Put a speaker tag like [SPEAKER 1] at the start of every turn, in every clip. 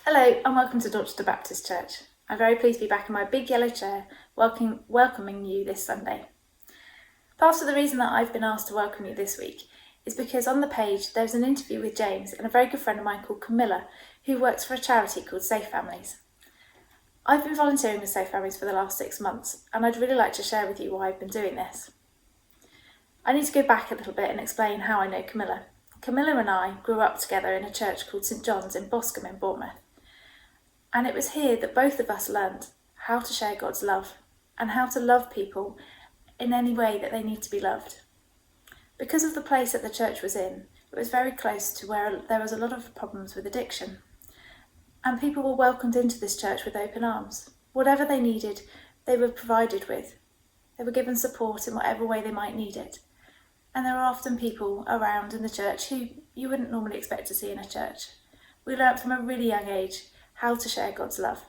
[SPEAKER 1] Hello and welcome to Dorchester Baptist Church. I'm very pleased to be back in my big yellow chair welcoming you this Sunday. Part of the reason that I've been asked to welcome you this week is because on the page there's an interview with James and a very good friend of mine called Camilla, who works for a charity called Safe Families. I've been volunteering with Safe Families for the last 6 months and I'd really like to share with you why I've been doing this. I need to go back a little bit and explain how I know Camilla. Camilla and I grew up together in a church called St John's in Boscombe in Bournemouth. And it was here that both of us learned how to share God's love and how to love people in any way that they need to be loved. Because of the place that the church was in, it was very close to where there was a lot of problems with addiction. And people were welcomed into this church with open arms. Whatever they needed, they were provided with. They were given support in whatever way they might need it. And there were often people around in the church who you wouldn't normally expect to see in a church. We learnt from a really young age how to share God's love.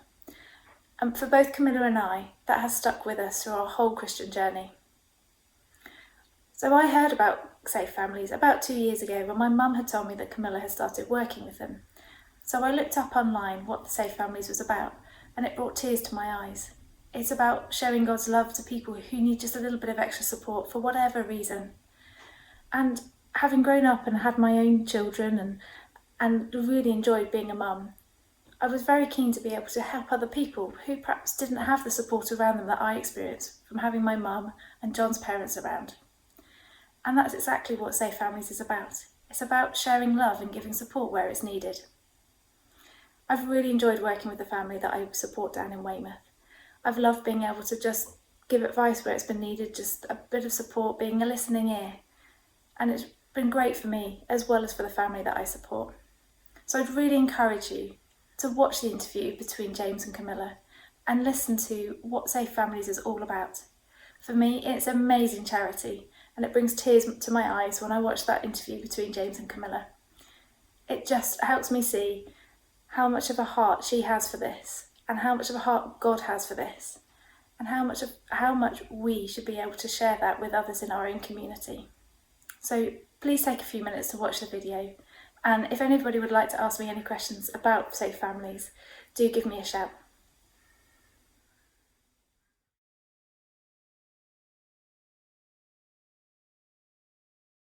[SPEAKER 1] And for both Camilla and I, that has stuck with us through our whole Christian journey. So I heard about Safe Families about 2 years ago when my mum had told me that Camilla had started working with them. So I looked up online what the Safe Families was about, and it brought tears to my eyes. It's about showing God's love to people who need just a little bit of extra support for whatever reason. And having grown up and had my own children and really enjoyed being a mum, I was very keen to be able to help other people who perhaps didn't have the support around them that I experienced from having my mum and John's parents around. And that's exactly what Safe Families is about. It's about sharing love and giving support where it's needed. I've really enjoyed working with the family that I support down in Weymouth. I've loved being able to just give advice where it's been needed, just a bit of support, being a listening ear. And it's been great for me as well as for the family that I support. So I'd really encourage you to watch the interview between James and Camilla and listen to what Safe Families is all about. For me, it's an amazing charity and it brings tears to my eyes when I watch that interview between James and Camilla. It just helps me see how much of a heart she has for this and how much of a heart God has for this and how much we should be able to share that with others in our own community. So please take a few minutes to watch the video, and if anybody would like to ask me any questions about Safe Families, do give me a shout.